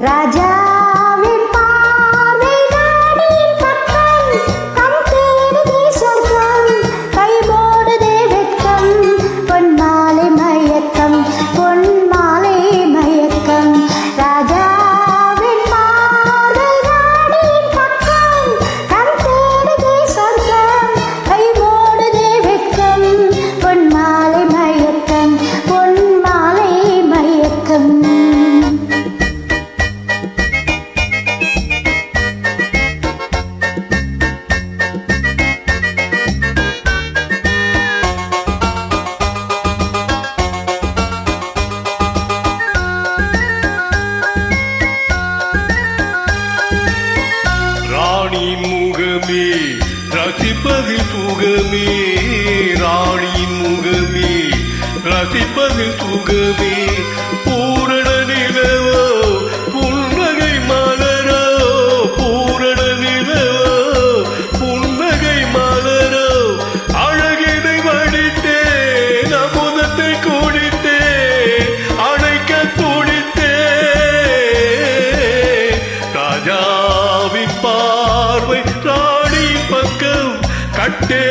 ராஜாவின் பார்வை ராணியின் பக்கம், கம் தேடுதே சொர்க்கம், கை மூடுதே வெட்கம், பொன் மாலை மயக்கம், பொன் மாலை மயக்கம். ராஜாவின் பார்வை ராணியின் பக்கம், கம் தேடுதே சொர்க்கம், கை மூடுதே வெட்கம், பொன் மாலை மயக்கம், பொன் மாலை மயக்கம். முகமே ரசிப்பதில் சுகமே, ராணியின் முகமே ரசிப்பதில் சுகமே. பூரண நிலவோ புன்னகை மலரோ, பூரண நிலவோ புன்னகை மலரோ, அழகினை வடித்தே அமுதத்தை குடித்தே அணைக்க துடித்தே. ராஜாவின் பார்வை ராணி பக்கம், கட்டே